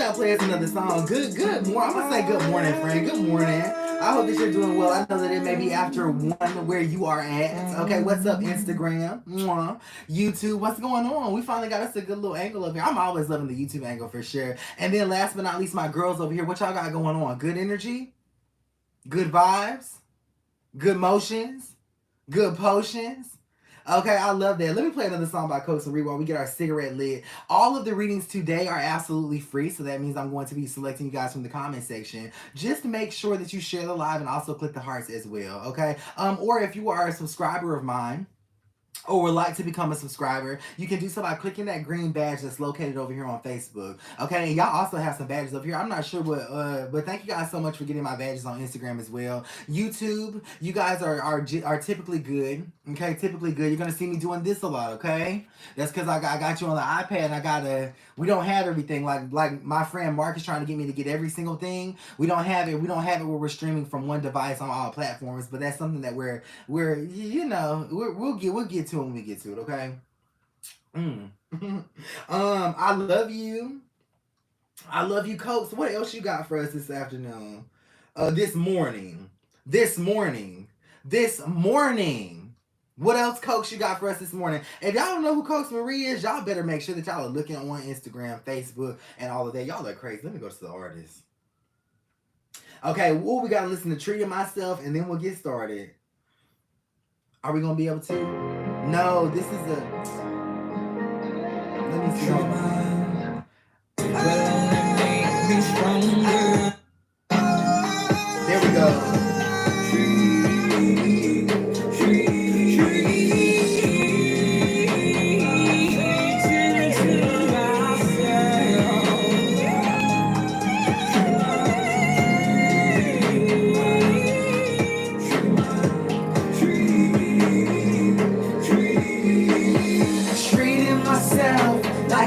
gotta play us another song. Good morning. I'm gonna say good morning, friend. Good morning. I hope that you're doing well. I know that it may be after one where you are at. Okay, what's up, Instagram? Mwah. YouTube, what's going on? We finally got us a good little angle over here. I'm always loving the YouTube angle for sure. And then last but not least, my girls over here. What y'all got going on? Good energy? Good vibes? Good motions? Good potions? Okay, I love that. Let me play another song by Coach Freeee while we get our cigarette lit. All of the readings today are absolutely free, so that means I'm going to be selecting you guys from the comment section. Just make sure that you share the live and also click the hearts as well, okay? Or if you are a subscriber of mine, or would like to become a subscriber, you can do so by clicking that green badge that's located over here on Facebook. Okay, and y'all also have some badges up here. I'm not sure what, but thank you guys so much for getting my badges on Instagram as well. YouTube, you guys are typically good. Okay, typically good. You're gonna see me doing this a lot. Okay, that's because I got you on the iPad. And we don't have everything like my friend Mark is trying to get me to get every single thing. We don't have it. We don't have it where we're streaming from one device on all platforms. But that's something that we'll get to it when we get to it, okay? I love you. I love you, Coach. What else you got for us this afternoon? This morning. This morning. This morning. What else, Coach, you got for us this morning? If y'all don't know who Coach Marie is, y'all better make sure that y'all are looking on Instagram, Facebook, and all of that. Y'all are crazy. Let me go to the artist. Okay, well, we got to listen to Treating Myself, and then we'll get started. Are we going to be able to? No, this is a... Let me see. There we go.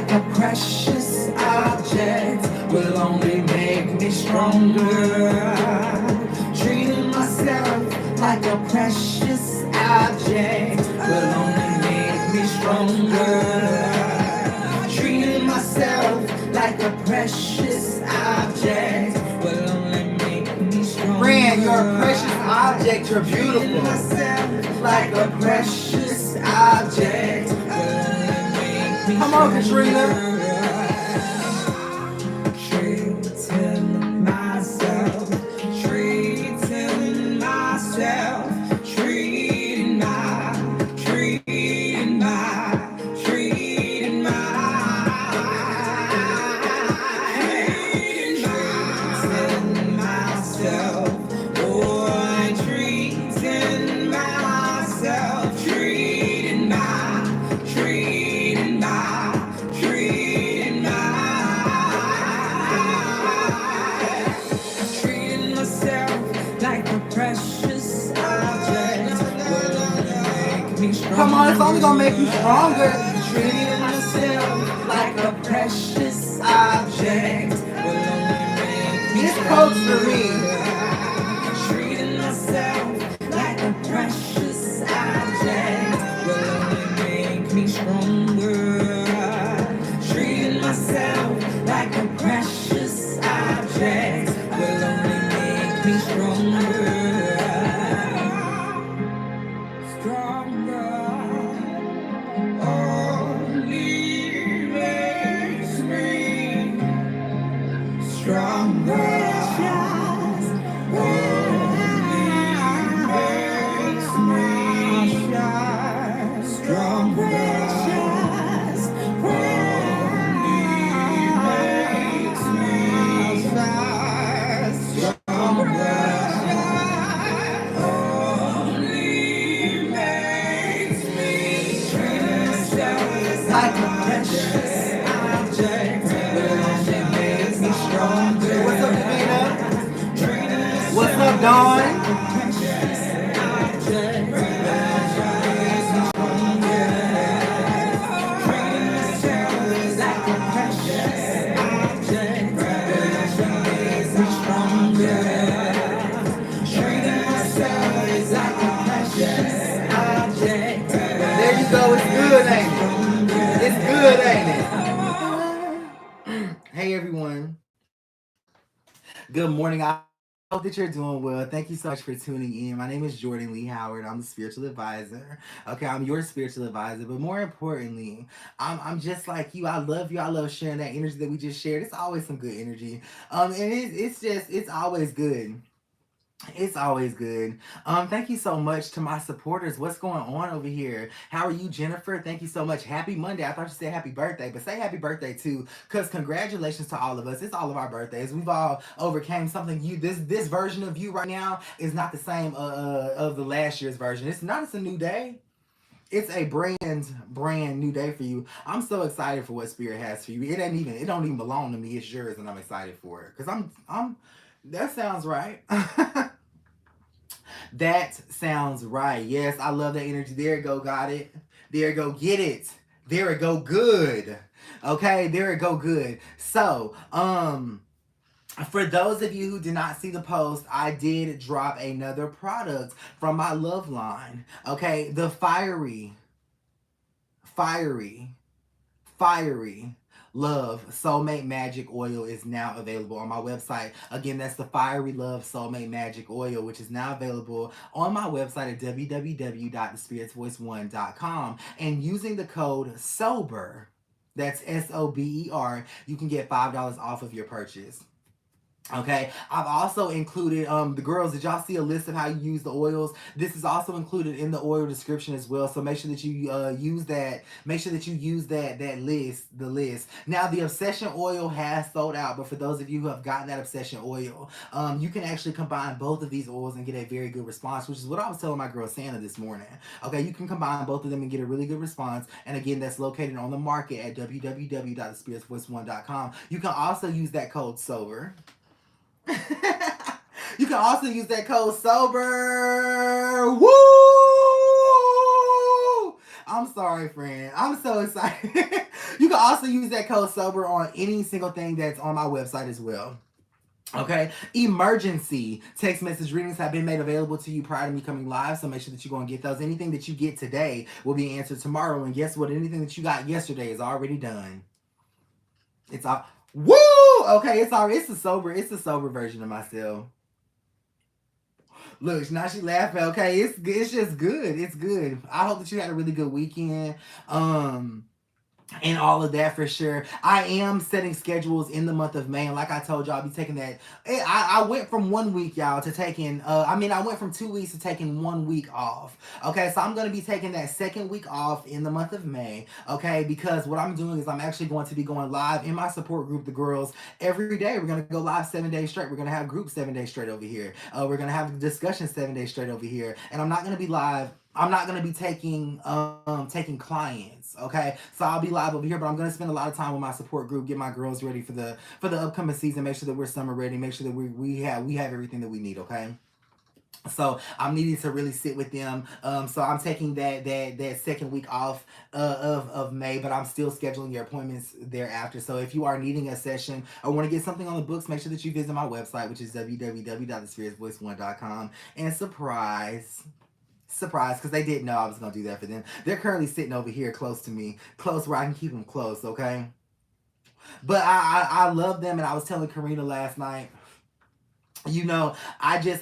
A precious object will only make me stronger. Treating myself like a precious object will only make me stronger. Treating myself like a precious object will only make me stronger. Friend, you're a precious object. You're beautiful. Treating myself like a precious object. Come on, Katrina. Treating myself, treating myself, treating myself, oh, I'm treating myself, treating myself like a precious object will only make me stronger. Come on, it's only gonna make you stronger. Treating myself like a precious object will only make me This Coach Freeee. Treating myself like a precious object will only make me stronger. Treating myself like a precious object will only make me stronger. Stronger. Only makes me stronger. Good morning. I hope that you're doing well. Thank you so much for tuning in. My name is Jordan Lee Howard. I'm the spiritual advisor. Okay, I'm your spiritual advisor, but more importantly, I'm just like you. I love you. I love sharing that energy that we just shared. It's always some good energy. And it's always good. It's always good. Thank you so much to my supporters. What's going on over here? How are you, Jennifer? Thank you so much. Happy Monday. I thought you said happy birthday, but say happy birthday too, because congratulations to all of us. It's all of our birthdays. We've all overcame something. This version of you right now is not the same of the last year's version. It's not. It's a new day. It's a brand new day for you. I'm so excited for what Spirit has for you. It don't even belong to me. It's yours, and I'm excited for it because I'm. That sounds right. That sounds right. Yes, I love that energy. There it go, got it. There it go, get it. There it go, good. Okay, there it go, good. So, for those of you who did not see the post, I did drop another product from my love line. Okay, the fiery, fiery love soulmate magic oil is now available on my website. Again, that's the fiery love soulmate magic oil, which is now available on my website at www.thespiritsvoice1.com, and using the code sober, that's SOBER, you can get $5 off of your purchase. Okay, I've also included the girls. Did y'all see a list of how you use the oils? This is also included in the oil description as well. So make sure that you use that. Make sure that you use the list. Now the obsession oil has sold out, but for those of you who have gotten that obsession oil, you can actually combine both of these oils and get a very good response, which is what I was telling my girl Santa this morning. Okay, you can combine both of them and get a really good response. And again, that's located on the market at www.thespiritsvoice1.com. You can also use that code SOBER. You can also use that code sober. Woo! I'm sorry, friend. I'm so excited. You can also use that code sober on any single thing that's on my website as well. Okay, emergency text message readings have been made available to you prior to me coming live, so make sure that you go and get those. Anything that you get today will be answered tomorrow, and guess what? Anything that you got yesterday is already done. It's all woo. Okay, it's a sober version of myself. Look, now she laughing. Okay, it's just good. It's good. I hope that you had a really good weekend. And all of that for sure. I am setting schedules in the month of May, and like I told y'all, I'll be taking that. I went from 1 week, y'all, to taking. I went from 2 weeks to taking 1 week off. Okay, so I'm gonna be taking that second week off in the month of May. Okay, because what I'm doing is I'm actually going to be going live in my support group, the girls, every day. We're gonna go live 7 days straight. We're gonna have groups 7 days straight over here. We're gonna have discussions 7 days straight over here, and I'm not gonna be live. I'm not gonna be taking clients, okay? So I'll be live over here, but I'm gonna spend a lot of time with my support group, get my girls ready for the upcoming season, make sure that we're summer ready, make sure that we have everything that we need, okay? So I'm needing to really sit with them. So I'm taking that second week off of May, but I'm still scheduling your appointments thereafter. So if you are needing a session or want to get something on the books, make sure that you visit my website, which is www.thespiritsvoice1.com. And surprise, because they didn't know I was gonna do that for them. They're currently sitting over here close to me, close where I can keep them close, okay? But I love them, and I was telling Karina last night, you know, I just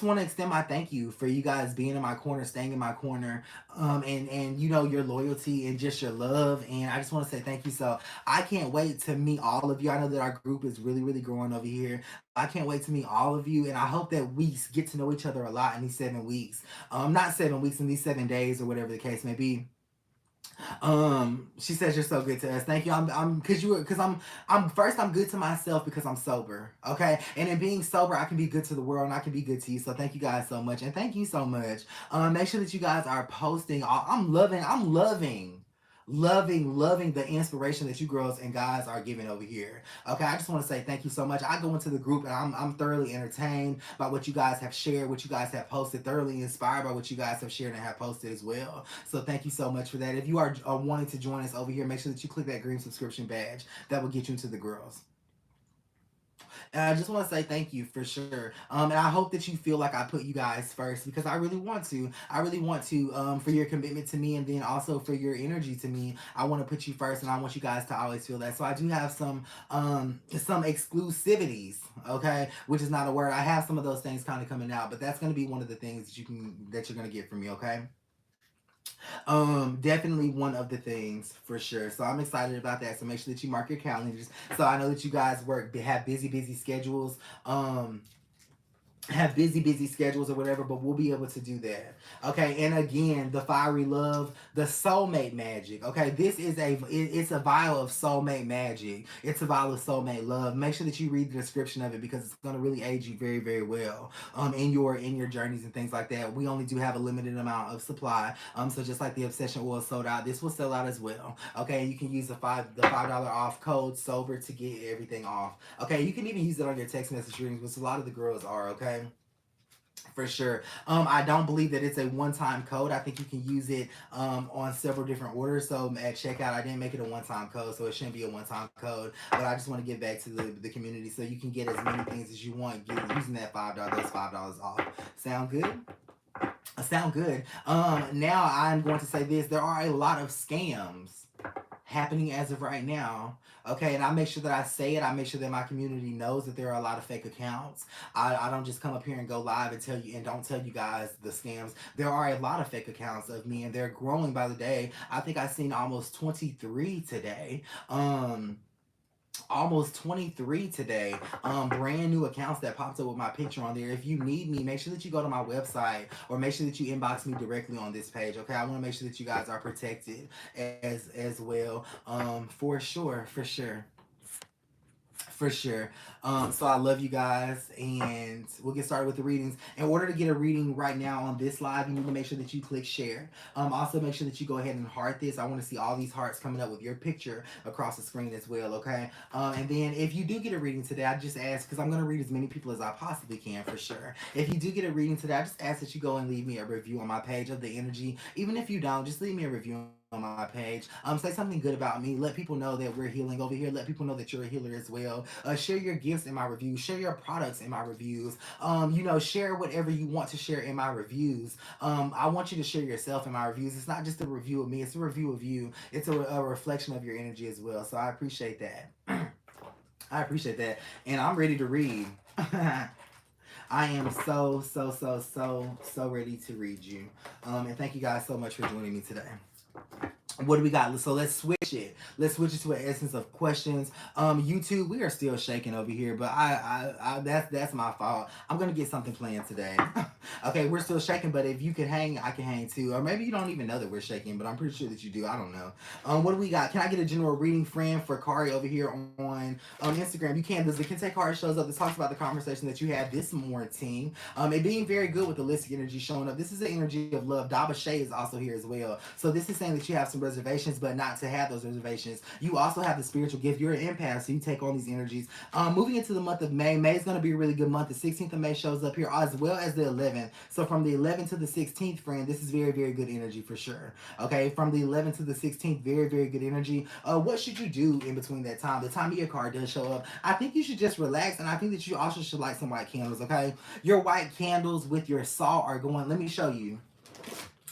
want to extend my thank you for you guys being in my corner, staying in my corner, and your loyalty and just your love. And I just want to say thank you. So I can't wait to meet all of you. I know that our group is really, really growing over here. I can't wait to meet all of you, and I hope that we get to know each other a lot in these 7 weeks. Not 7 weeks, in these 7 days or whatever the case may be. She says you're so good to us. Thank you. I'm good to myself because I'm sober. Okay. And in being sober, I can be good to the world and I can be good to you. So thank you guys so much. And thank you so much. Make sure that you guys are posting. I'm loving the inspiration that you girls and guys are giving over here. Okay, I just want to say thank you so much. I go into the group and I'm thoroughly entertained by what you guys have shared, what you guys have posted, thoroughly inspired by what you guys have shared and have posted as well. So thank you so much for that. If you are wanting to join us over here, make sure that you click that green subscription badge. That will get you into the girls. And I just want to say thank you for sure. And I hope that you feel like I put you guys first because I really want to. I really want to, for your commitment to me and then also for your energy to me. I want to put you first and I want you guys to always feel that. So I do have some exclusivities, okay? Which is not a word. I have some of those things kind of coming out, but that's going to be one of the things that you're going to get from me, okay? Definitely one of the things for sure. So I'm excited about that. So make sure that you mark your calendars. So I know that you guys have busy schedules. Have busy schedules or whatever, but we'll be able to do that. Okay, and again, the fiery love, the soulmate magic. Okay, it's a vial of soulmate magic. It's a vial of soulmate love. Make sure that you read the description of it because it's going to really aid you very well in your journeys and things like that. We only do have a limited amount of supply. So just like the obsession oil sold out, this will sell out as well. Okay, you can use the $5 off code sober to get everything off. Okay, you can even use it on your text message readings, which a lot of the girls are. Okay, for sure. I don't believe that it's a one-time code. I think you can use it on several different orders. So at checkout, I didn't make it a one-time code, so it shouldn't be a one-time code. But I just want to give back to the community so you can get as many things as you want using that $5 off. Sound good? Sound good. Now I'm going to say this: there are a lot of scams happening as of right now. Okay, and I make sure that I say it. I make sure that my community knows that there are a lot of fake accounts. I don't just come up here and go live and tell you and don't tell you guys the scams. There are a lot of fake accounts of me, and they're growing by the day. I think I've seen almost 23 today. Almost 23 today, brand new accounts that popped up with my picture on there. If you need me, make sure that you go to my website or make sure that you inbox me directly on this page. Okay, I want to make sure that you guys are protected as well. For sure. So I love you guys, and we'll get started with the readings. In order to get a reading right now on this live, you need to make sure that you click share. Also make sure that you go ahead and heart this. I want to see all these hearts coming up with your picture across the screen as well. Okay. And then if you do get a reading today, I just ask because I'm going to read as many people as I possibly can for sure. If you do get a reading today, I just ask that you go and leave me a review on my page of the energy. Even if you don't, just leave me a review on my page. Say something good about me. Let people know that we're healing over here. Let people know that you're a healer as well. Share your gifts in my reviews. Share your products in my reviews. Share whatever you want to share in my reviews. I want you to share yourself in my reviews. It's not just a review of me. It's a review of you. It's a reflection of your energy as well. So I appreciate that. I appreciate that. And I'm ready to read. I am so ready to read you. And thank you guys so much for joining me today. What do we got? So let's switch it. Let's switch it to an essence of questions. YouTube, we are still shaking over here, but I that's my fault. I'm gonna get something planned today. Okay, we're still shaking, but if you can hang, I can hang too. Or maybe you don't even know that we're shaking, but I'm pretty sure that you do. I don't know. What do we got? Can I get a general reading, friend, for Kari over here on Instagram? You can. Does the Kente card shows up? This talks about the conversation that you had this morning. It being very good with the holistic energy showing up. This is the energy of love. Daba Shay is also here as well. So this is saying that you have some reservations, but not to have those reservations. You also have the spiritual gift. You're an empath, so you take on these energies. Moving into the month of May. May is going to be a really good month. The 16th of May shows up here as well as the 11th. So from the 11th to the 16th, friend, this is very good energy for sure. Okay, from the 11th to the 16th, very good energy. What should you do in between that time? The time of your card does show up. I think you should just relax, and I think that you also should light some white candles. Okay, your white candles with your salt are going. Let me show you.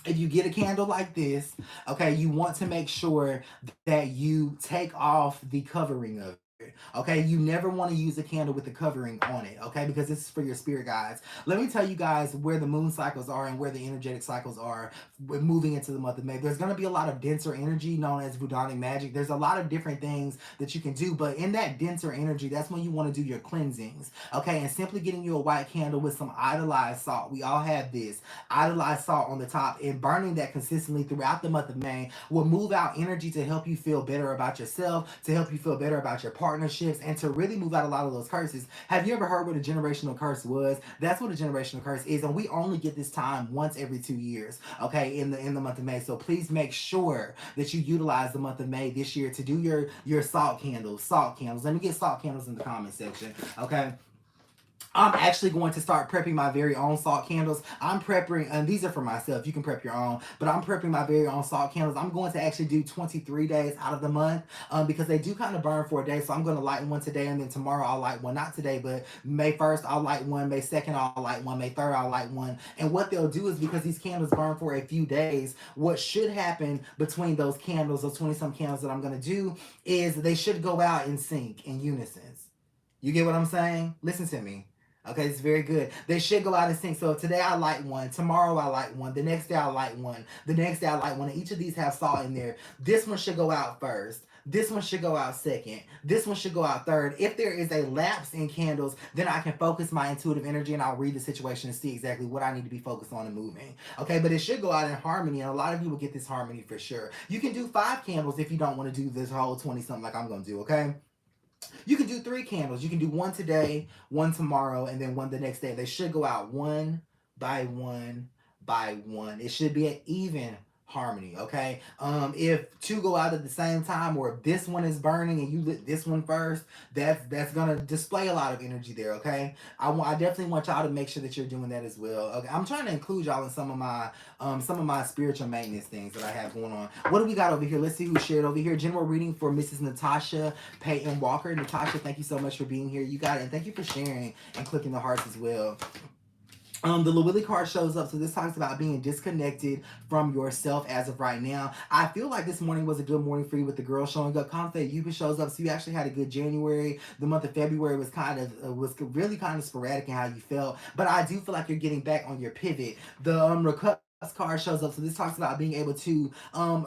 If you get a candle like this, okay, you want to make sure that you take off the covering of it. Okay, you never want to use a candle with the covering on it, okay, because this is for your spirit guides. Let me tell you guys where the moon cycles are and where the energetic cycles are moving into the month of May. There's going to be a lot of denser energy known as Voodonic magic. There's a lot of different things that you can do, but in that denser energy, that's when you want to do your cleansings, okay, and simply getting you a white candle with some idolized salt. We all have this idolized salt on the top, and burning that consistently throughout the month of May will move out energy to help you feel better about yourself, to help you feel better about your partnerships, and to really move out a lot of those curses. Have you ever heard what a generational curse was? That's what a generational curse is, and we only get this time once every 2 years, okay, in the month of May. So please make sure that you utilize the month of May this year to do your salt candles. Let me get salt candles in the comment section, okay? I'm actually going to start prepping my very own salt candles. I'm prepping, and these are for myself. You can prep your own, but I'm prepping my very own salt candles. I'm going to actually do 23 days out of the month because they do kind of burn for a day. So I'm going to light one today, and then tomorrow I'll light one. Not today, but May 1st I'll light one. May 2nd I'll light one. May 3rd I'll light one. And what they'll do is because these candles burn for a few days, what should happen between those candles, those 20 some candles that I'm going to do, is they should go out in sync, in unison. You get what I'm saying? Listen to me. Okay, it's very good. They should go out in sync. So if today I light one, tomorrow I light one, the next day I light one, the next day I light one, and each of these have salt in there. This one should go out first. This one should go out second. This one should go out third. If there is a lapse in candles, then I can focus my intuitive energy and I'll read the situation and see exactly what I need to be focused on and moving. Okay, but it should go out in harmony, and a lot of you will get this harmony for sure. You can do 5 candles if you don't want to do this whole 20 something like I'm going to do, okay? You can do 3 candles. You can do one today, one tomorrow, and then one the next day. They should go out one by one by one. It should be an even harmony, okay? If 2 go out at the same time, or if this one is burning and you lit this one first, that's gonna display a lot of energy there, okay? I definitely want y'all to make sure that you're doing that as well. Okay, I'm trying to include y'all in some of my spiritual maintenance things that I have going on. What do we got over here? Let's see who shared over here. General reading for Mrs. Natasha Peyton Walker. Natasha, thank you so much for being here. You got it, and thank you for sharing and clicking the hearts as well. The Lewilly card shows up, so this talks about being disconnected from yourself as of right now. I feel like this morning was a good morning for you with the girl showing up. Conflict Yuba shows up, so you actually had a good January. The month of February was was really kind of sporadic in how you felt, but I do feel like you're getting back on your pivot. The card shows up, so this talks about being able to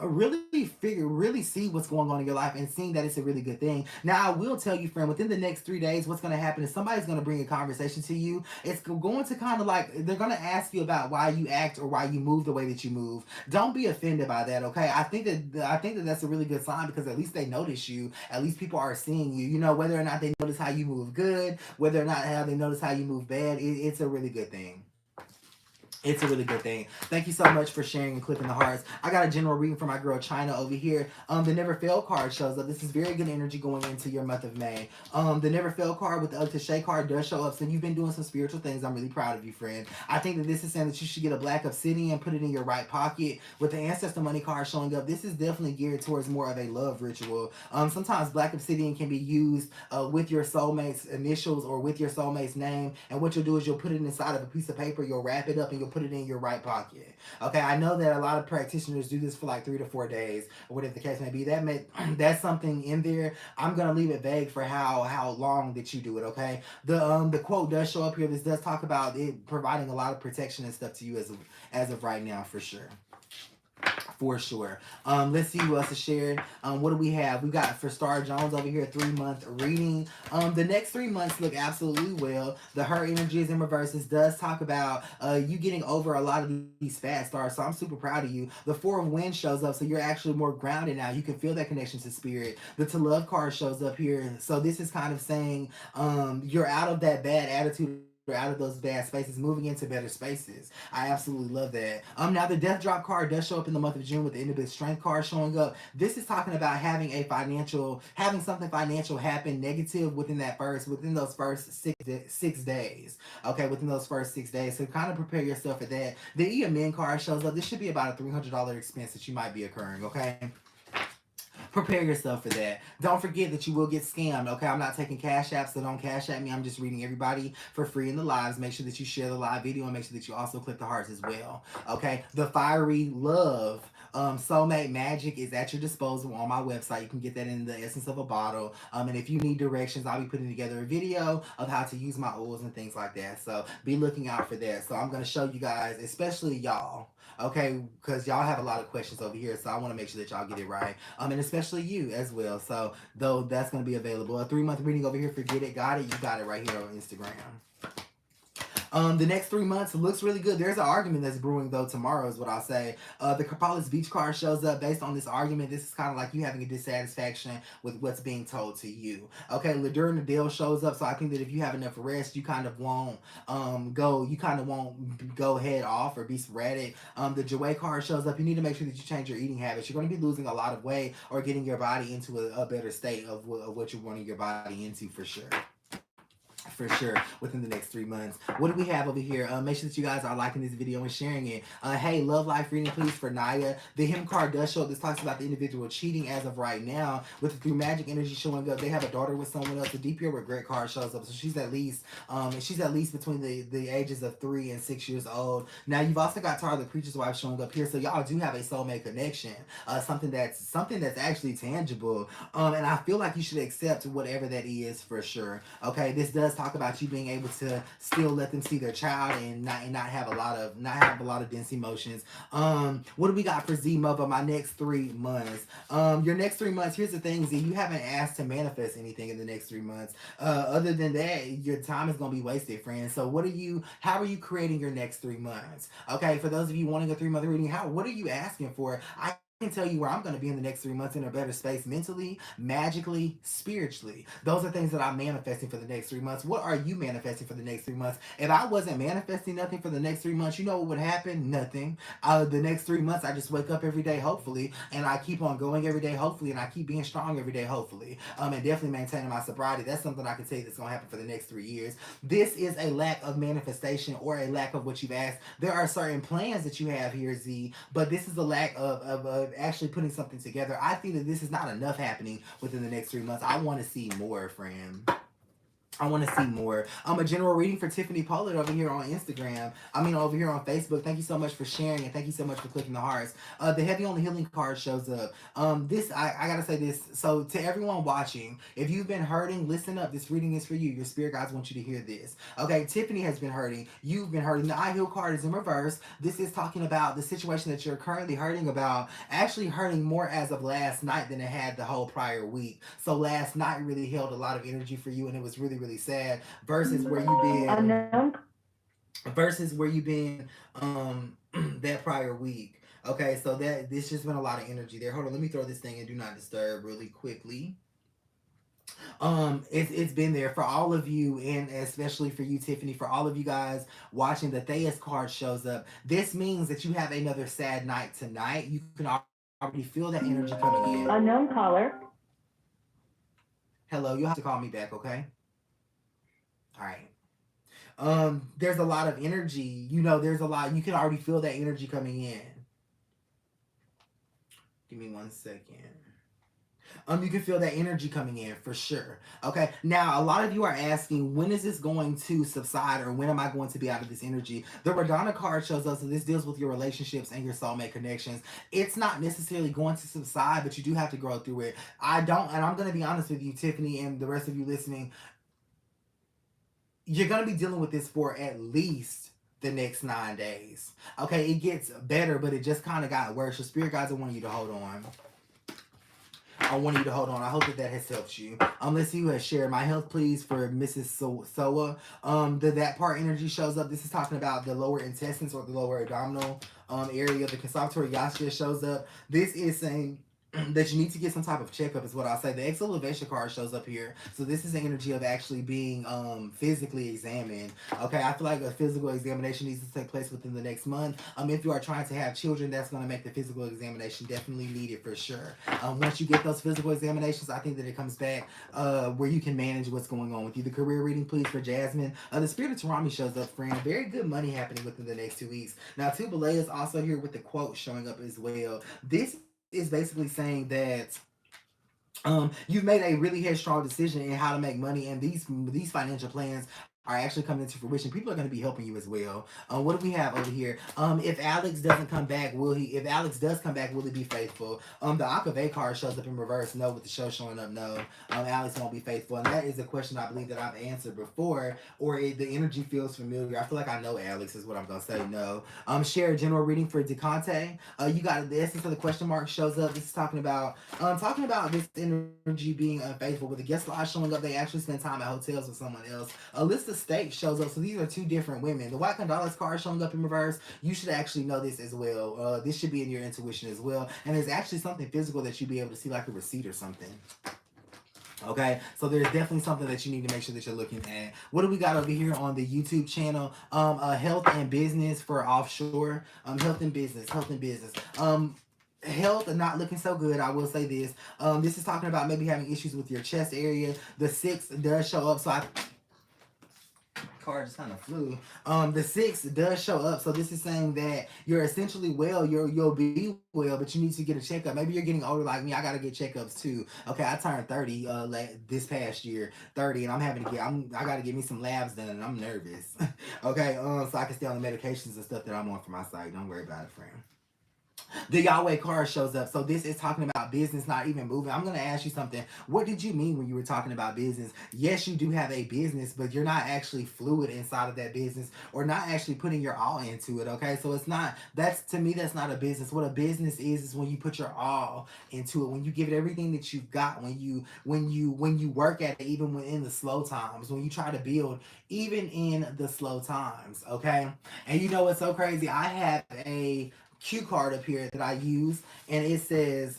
really see what's going on in your life and seeing that it's a really good thing. Now I will tell you, friend, within the next 3 days, what's going to happen is somebody's going to bring a conversation to you. It's going to kind of like, they're going to ask you about why you act or why you move the way that you move. Don't be offended by that, okay? I think that that's a really good sign, because at least they notice you. At least people are seeing you. You know, whether or not they notice how you move good, whether or not how they notice how you move bad, it's a really good thing. It's a really good thing. Thank you so much for sharing and clicking the hearts. I got a general reading for my girl China over here. The Never Fail card shows up. This is very good energy going into your month of May. The Never Fail card with the Tashay card does show up. So you've been doing some spiritual things. I'm really proud of you, friend. I think that this is saying that you should get a black obsidian, put it in your right pocket. With the Ancestor Money card showing up, this is definitely geared towards more of a love ritual. Sometimes black obsidian can be used with your soulmate's initials or with your soulmate's name. And what you'll do is you'll put it inside of a piece of paper, you'll wrap it up, and you'll put it in your right pocket. Okay, I know that a lot of practitioners do this for like 3 to 4 days, or whatever the case may be. That's something in there. I'm gonna leave it vague for how long that you do it. Okay, the quote does show up here. This does talk about it providing a lot of protection and stuff to you as of right now, for sure. For sure. Let's see who else is shared. What do we have? We got for Star Jones over here, 3-month reading. The next 3 months look absolutely well. The Her energy is in reverse. This does talk about you getting over a lot of these fast stars. So I'm super proud of you. The 4 of Wands shows up, so you're actually more grounded now. You can feel that connection to spirit. The To Love card shows up here. So this is kind of saying you're out of that bad attitude, out of those bad spaces, moving into better spaces. I absolutely love that. Now the Death Drop card does show up in the month of June with the Intimate Strength card showing up. This is talking about having something financial happen negative within those first 6 days. Okay, within those first 6 days. So kind of prepare yourself for that. The Eamin card shows up. This should be about a $300 expense that you might be occurring. Okay. Prepare yourself for that. Don't forget that you will get scammed, okay? I'm not taking cash apps, so don't cash at me. I'm just reading everybody for free in the lives. Make sure that you share the live video, and make sure that you also click the hearts as well, okay? The Fiery Love Soulmate Magic is at your disposal on my website. You can get that in the essence of a bottle. And if you need directions, I'll be putting together a video of how to use my oils and things like that. So be looking out for that. So I'm going to show you guys, especially y'all, okay, because y'all have a lot of questions over here, so I want to make sure that y'all get it right, and especially you as well. So though that's going to be available. A 3-month reading over here for Get It Got It. You got it right here on Instagram. The next 3 months looks really good. There's an argument that's brewing, though, tomorrow is what I'll say. The Kapalis Beach card shows up based on this argument. This is kind of like you having a dissatisfaction with what's being told to you. Okay, Ladur Nadale shows up, so I think that if you have enough rest, you kind of won't go head off or be sporadic. The Joy card shows up. You need to make sure that you change your eating habits. You're going to be losing a lot of weight or getting your body into a better state of what you're wanting your body into, for sure. for sure within the next 3 months. What do we have over here? Make sure that you guys are liking this video and sharing it. Hey, love life reading please for Naya. The him card does show. This talks about the individual cheating as of right now with the through magic energy showing up. They have a daughter with someone else. The DPO regret card shows up, so she's at least between the ages of 3 and 6 years old. Now you've also got Tara the preacher's wife showing up here, so y'all do have a soulmate connection. Something that's actually tangible. And I feel like you should accept whatever that is for sure. Okay, this does talk about you being able to still let them see their child and not have a lot of dense emotions. What do we got for Z Mother? My next 3 months. Your next 3 months. Here's the thing, Z. You haven't asked to manifest anything in the next 3 months. Other than that, your time is gonna be wasted, friend. So how are you creating your next 3 months? Okay, for those of you wanting a 3 month reading, what are you asking for? I can tell you where I'm going to be in the next 3 months in a better space mentally, magically, spiritually. Those are things that I'm manifesting for the next 3 months. What are you manifesting for the next 3 months? If I wasn't manifesting nothing for the next 3 months, you know what would happen? Nothing. The next 3 months, I just wake up every day, hopefully, and I keep on going every day, hopefully, and I keep being strong every day, hopefully, and definitely maintaining my sobriety. That's something I can tell you that's going to happen for the next 3 years. This is a lack of manifestation or a lack of what you've asked. There are certain plans that you have here, Z, but this is a lack of actually putting something together. I think that this is not enough happening within the next 3 months. I want to see more, friend. I want to see more. A general reading for Tiffany Pollard over here on Instagram. Over here on Facebook. Thank you so much for sharing and thank you so much for clicking the hearts. The Heavy on the Healing card shows up. I gotta say this. So to everyone watching, if you've been hurting, listen up. This reading is for you. Your spirit guides want you to hear this. Okay, Tiffany has been hurting. You've been hurting. The I Heal card is in reverse. This is talking about the situation that you're currently hurting about. Actually hurting more as of last night than it had the whole prior week. So last night really held a lot of energy for you, and it was really sad versus where you've been that prior week. Okay, so this just been a lot of energy there. Hold on, let me throw this thing in do not disturb really quickly. It's been there for all of you, and especially for you, Tiffany, for all of you guys watching. The Theus card shows up. This means that you have another sad night tonight. You can already feel that energy coming in. Unknown caller. Hello, you'll have to call me back, okay? All right. There's a lot of energy. There's a lot. You can already feel that energy coming in. Give me 1 second. You can feel that energy coming in for sure. Okay. Now, a lot of you are asking, when is this going to subside, or when am I going to be out of this energy? The Radonna card shows us that this deals with your relationships and your soulmate connections. It's not necessarily going to subside, but you do have to grow through it. And I'm going to be honest with you, Tiffany, and the rest of you listening. You're going to be dealing with this for at least the next 9 days. Okay, it gets better, but it just kind of got worse. Your spirit guides want you to hold on. I want you to hold on. I hope that has helped you. Let's see who has shared. My health, please, for Mrs. Soa. That part energy shows up. This is talking about the lower intestines or the lower abdominal area. The conservatory Yasha shows up. This is saying that you need to get some type of checkup is what I'll say. The Ex-Elevation card shows up here. So this is the energy of actually being physically examined. Okay, I feel like a physical examination needs to take place within the next month. If you are trying to have children, that's going to make the physical examination definitely needed for sure. Once you get those physical examinations, I think that it comes back where you can manage what's going on with you. The career reading, please, for Jasmine. The Spirit of Tarami shows up, friend. Very good money happening within the next 2 weeks. Now, Tubale is also here with the quote showing up as well. This is basically saying that you've made a really headstrong decision in how to make money, and these financial plans are actually coming into fruition. People are going to be helping you as well. What do we have over here? If Alex doesn't come back, if Alex does come back, will he be faithful? The Akave card shows up in reverse. No, with the show showing up, no. Alex won't be faithful. And that is a question I believe that I've answered before, or the energy feels familiar. I feel like I know Alex is what I'm going to say, no. Share a general reading for Decante. You got the essence of the question mark shows up. This is talking about this energy being unfaithful. With the guest list showing up, they actually spend time at hotels with someone else. A list of State shows up. So these are two different women. The White Condolences card showing up in reverse. You should actually know this as well. This should be in your intuition as well. And there's actually something physical that you'll be able to see, like a receipt or something. Okay, so there's definitely something that you need to make sure that you're looking at. What do we got over here on the YouTube channel? Health and business for offshore. Health and business. Health not looking so good, I will say this. This is talking about maybe having issues with your chest area. The 6 does show up, so card just kind of flew. The 6 does show up, so this is saying that you're essentially well. You'll be well, but you need to get a checkup. Maybe you're getting older like me. I gotta get checkups too. Okay, I turned 30 this past year, 30, and I gotta get me some labs done, and I'm nervous. Okay, so I can stay on the medications and stuff that I'm on for my site. Don't worry about it, friend. The Yahweh card shows up. So this is talking about business, not even moving. I'm going to ask you something. What did you mean when you were talking about business? Yes, you do have a business, but you're not actually fluid inside of that business or not actually putting your all into it. Okay. So it's not, that's to me, that's not a business. What a business is when you put your all into it, when you give it everything that you've got, when you work at it, even in the slow times, when you try to build, even in the slow times. Okay. And you know what's so crazy? I have a cue card up here that I use, and it says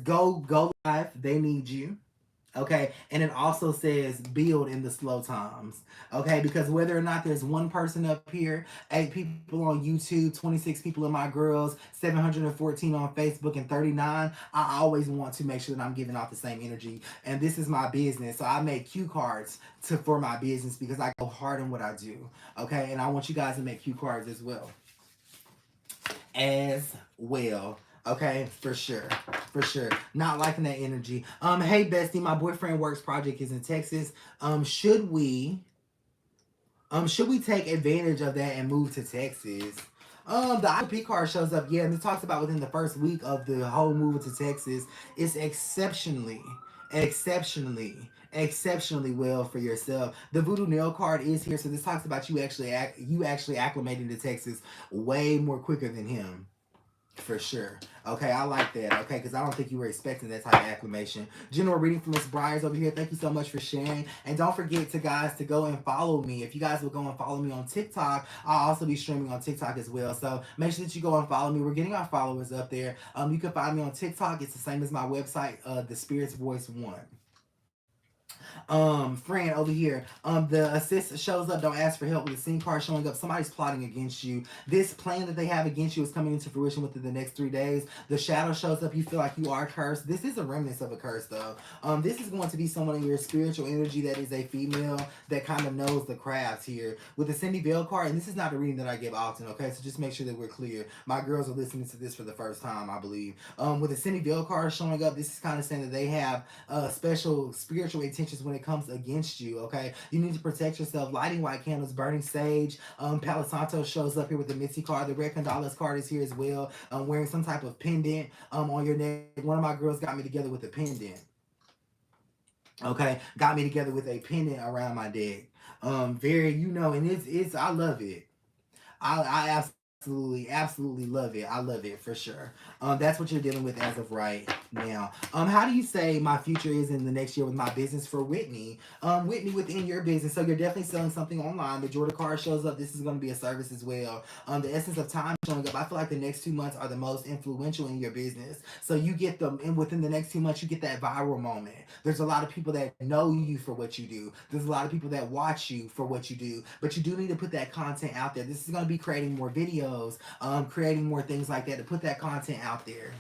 go live. They need you. Okay, and it also says build in the slow times. Okay, because whether or not there's one person up here, 8 people on YouTube, 26 people in my girls, 714 on Facebook, and 39, I always want to make sure that I'm giving off the same energy. And this is my business, so I make cue cards for my business because I go hard in what I do. Okay, and I want you guys to make cue cards as well. Okay, for sure. For sure. Not liking that energy. Hey bestie, my boyfriend works project is in Texas. Should we take advantage of that and move to Texas? The IP card shows up, yeah, and it talks about within the first week of the whole move to Texas, it's exceptionally well for yourself. The voodoo nail card is here, so this talks about you actually acclimating to Texas way more quicker than him. For sure. Okay, I like that. Okay, because I don't think you were expecting that type of acclamation. General reading from Miss Briars over here. Thank you so much for sharing. And don't forget to guys to go and follow me. If you guys will go and follow me on TikTok, I'll also be streaming on TikTok as well. So make sure that you go and follow me. We're getting our followers up there. You can find me on TikTok. It's the same as my website, The Spirit's Voice One. Friend over here. The assist shows up. Don't ask for help with the scene card showing up. Somebody's plotting against you. This plan that they have against you is coming into fruition within the next 3 days. The shadow shows up. You feel like you are cursed. This is a remnant of a curse, though. This is going to be someone in your spiritual energy that is a female that kind of knows the crafts here. With the Cindy Veil card, and this is not a reading that I give often, okay? So just make sure that we're clear. My girls are listening to this for the first time, I believe. With the Cindy Veil card showing up, this is kind of saying that they have special spiritual intentions when it comes against you, okay? You need to protect yourself. Lighting white candles, burning sage. Palo Santo shows up here with the Mitzi card. The Red Condolas card is here as well. Wearing some type of pendant on your neck. One of my girls got me together with a pendant. Okay, got me together with a pendant around my neck. Very, and it's I love it. I absolutely love it. I love it for sure. That's what you're dealing with as of right now. How do you say my future is in the next year with my business for Whitney? Whitney, within your business, so you're definitely selling something online. The Jordan card shows up. This is going to be a service as well. The essence of time showing up. I feel like the next 2 months are the most influential in your business. So you get them, and within the next 2 months, you get that viral moment. There's a lot of people that know you for what you do. There's a lot of people that watch you for what you do. But you do need to put that content out there. This is going to be creating more videos, creating more things like that to put that content out there.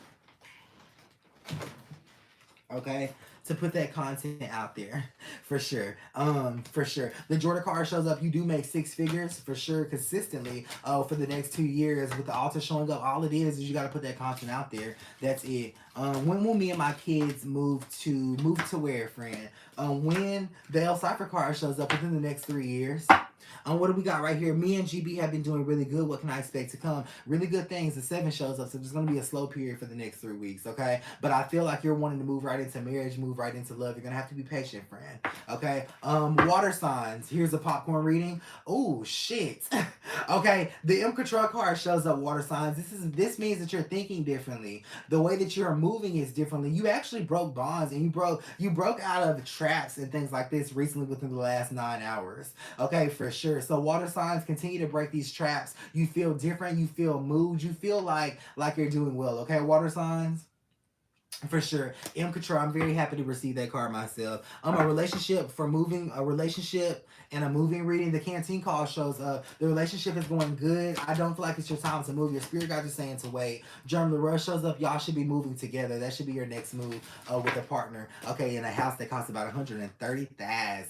Okay, to put that content out there for sure. The Jordan card shows up. You do make 6 figures for sure consistently for the next 2 years with the altar showing up. All it is you got to put that content out there. That's it. When will me and my kids move to where, friend? When the El Cipher card shows up within the next 3 years. What do we got right here? Me and GB have been doing really good. What can I expect to come? Really good things. The 7 shows up, so there's going to be a slow period for the next 3 weeks, okay? But I feel like you're wanting to move right into marriage, move right into love. You're going to have to be patient, friend, okay? Water signs. Here's a popcorn reading. Oh, shit. Okay, the M Control card shows up, water signs. This means that you're thinking differently. The way that you're moving is differently. You actually broke bonds, and you broke out of traps and things like this recently within the last 9 hours, okay, for sure. So water signs, continue to break these traps. You feel different. You feel moved. You feel like you're doing well. Okay, water signs. For sure. M Control, I'm very happy to receive that card myself. A relationship for moving, a relationship and a moving reading. The canteen call shows up. The relationship is going good. I don't feel like it's your time to move. Your spirit guides are saying to wait. German Leroy shows up. Y'all should be moving together. That should be your next move with a partner. Okay, in a house that costs about $130,000.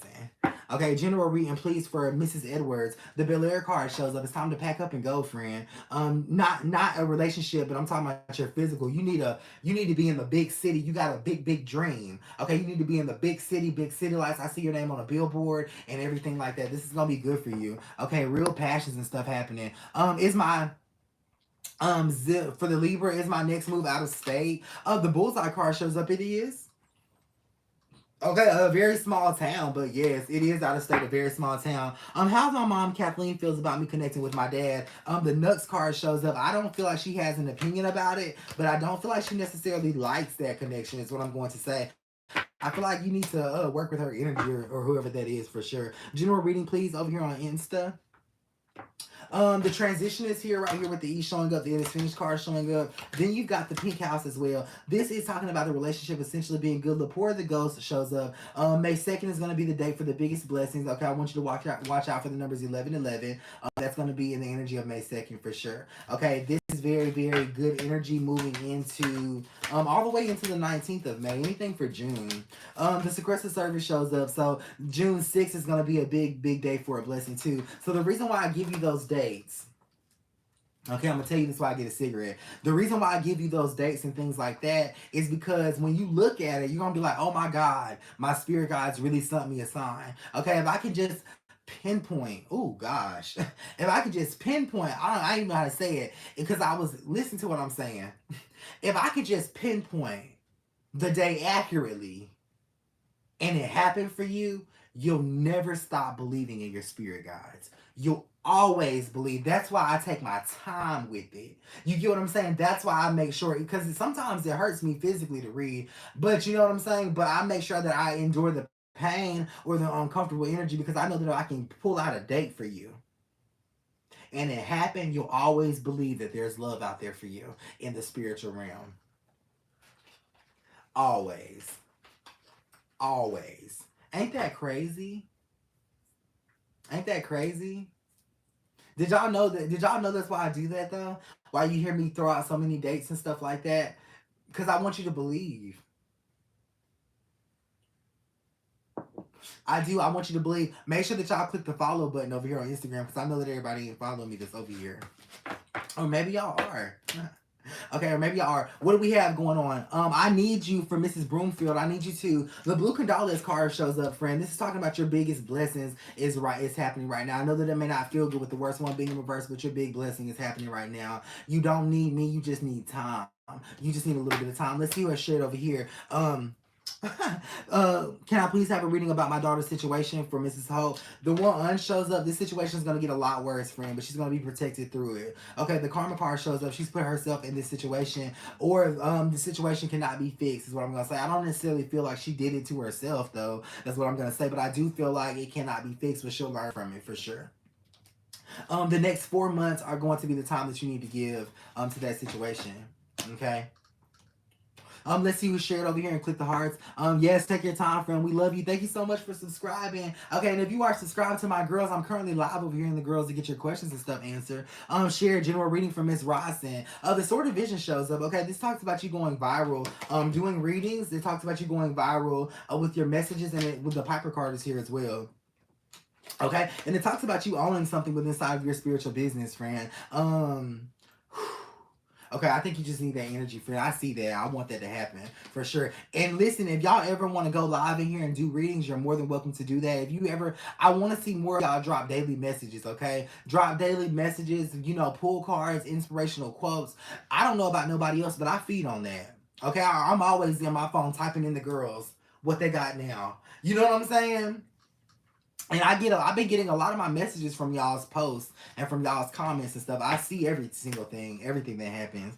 Okay, general reading, please, for Mrs. Edwards. The Bel Air card shows up. It's time to pack up and go, friend. Not a relationship, but I'm talking about your physical. You need to be in the big city. You got a big dream. Okay, you need to be in the big city lights. I see your name on a billboard and everything like that. This is gonna be good for you. Okay, real passions and stuff happening. Is my for the Libra, is my next move out of state? The bullseye card shows up. It is. Okay, a very small town, but yes, it is out of state, a very small town. How's my mom Kathleen feels about me connecting with my dad? The Nux card shows up. I don't feel like she has an opinion about it, but I don't feel like she necessarily likes that connection. Is what I'm going to say. I feel like you need to work with her energy or whoever that is for sure. General reading, please, over here on Insta. The transition is here, right here with the E showing up, the It Is Finished card showing up. Then you've got the pink house as well. This is talking about the relationship essentially being good. Lepore the ghost shows up. May 2nd is going to be the day for the biggest blessings. Okay, I want you to watch out for the numbers 1111. That's going to be in the energy of May 2nd for sure. Okay, this is very good energy moving into all the way into the 19th of May. Anything for June. The Sequester service shows up. So June 6th is going to be a big day for a blessing too. So the reason why I give you those dates, okay, I'm gonna tell you this why I get a cigarette. The reason why I give you those dates and things like that is because when you look at it, you're gonna be like, oh my God, my spirit guides really sent me a sign. Okay, if I can just pinpoint, oh gosh, if I could just pinpoint, I don't even know how to say it because I was listening to what I'm saying. If I could just pinpoint the day accurately and it happened for you, you'll never stop believing in your spirit guides. You'll always believe. That's why I take my time with it. You get what I'm saying? That's why I make sure, because sometimes it hurts me physically to read, but you know what I'm saying? But I make sure that I endure the pain or the uncomfortable energy because I know that I can pull out a date for you. And it happened, you'll always believe that there's love out there for you in the spiritual realm. Always. Always. Ain't that crazy? Ain't that crazy? Did y'all know that? Did y'all know that's why I do that though? Why you hear me throw out so many dates and stuff like that? Because I want you to believe. I do. I want you to believe. Make sure that y'all click the follow button over here on Instagram because I know that everybody ain't following me that's over here. Or maybe y'all are. Okay, or maybe y'all are. What do we have going on? I need you for Mrs. Broomfield. I need you to. The Blue Condolence card shows up, friend. This is talking about your biggest blessings is right. It's happening right now. I know that it may not feel good with the worst one being in reverse, but your big blessing is happening right now. You don't need me. You just need time. You just need a little bit of time. Let's see what's shared over here. Can I please have a reading about my daughter's situation for Mrs. Hope? The one shows up. This situation is going to get a lot worse, friend, but she's going to be protected through it. Okay, the karma card shows up. She's put herself in this situation, or the situation cannot be fixed, is what I'm going to say. I don't necessarily feel like she did it to herself, though. That's what I'm going to say, but I do feel like it cannot be fixed, but she'll learn from it for sure. The next 4 months are going to be the time that you need to give to that situation. Okay. Let's see who's shared over here and click the hearts. Yes, take your time, friend. We love you. Thank you so much for subscribing. Okay, and if you are subscribed to my girls, I'm currently live over here in the girls to get your questions and stuff answered. Share general reading from Miss Rossin. The Sword of Vision shows up. Okay, this talks about you going viral. Doing readings. It talks about you going viral with your messages, and with the Piper card is here as well. Okay, and it talks about you owning something within inside of your spiritual business, friend. Okay, I think you just need that energy, friend. I see that. I want that to happen for sure. And listen, if y'all ever want to go live in here and do readings, you're more than welcome to do that. If you ever, I want to see more of y'all drop daily messages, okay? Drop daily messages, you know, pull cards, inspirational quotes. I don't know about nobody else, but I feed on that. Okay, I'm always in my phone typing in the girls what they got now. You know what I'm saying? And I've been getting a lot of my messages from y'all's posts and from y'all's comments and stuff. I see every single thing, everything that happens.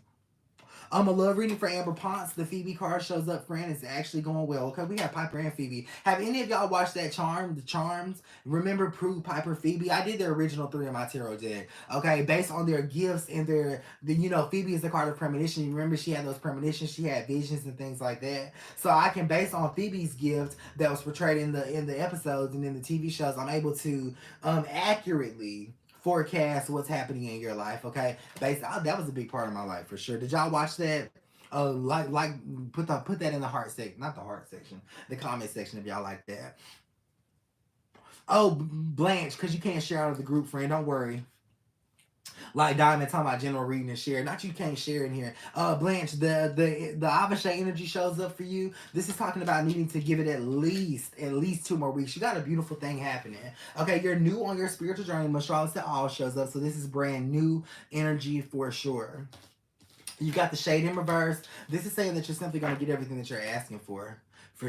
A love reading for Amber Ponce. The Phoebe card shows up, friend. It's actually going well. Okay, we have Piper and Phoebe. Have any of y'all watched that The Charms? Remember Prue, Piper, Phoebe? I did the original 3 in my tarot deck. Okay, based on their gifts and you know, Phoebe is the card of premonition. You remember she had those premonitions, she had visions and things like that. So I can, based on Phoebe's gift that was portrayed in the episodes and in the TV shows, I'm able to accurately forecast what's happening in your life. Okay, that was a big part of my life for sure. Did y'all watch that? Put that in the heart section, not the heart section, the comment section if y'all like that. Oh, Blanche, because you can't share out of the group, friend. Don't worry. Like Diamond talking about general reading and share. Not you can't share in here. Blanche, the Avashay energy shows up for you. This is talking about needing to give it at least 2 more weeks. You got a beautiful thing happening. Okay, you're new on your spiritual journey. Mastralis to all shows up, so this is brand new energy for sure. You got the shade in reverse. This is saying that you're simply gonna get everything that you're asking for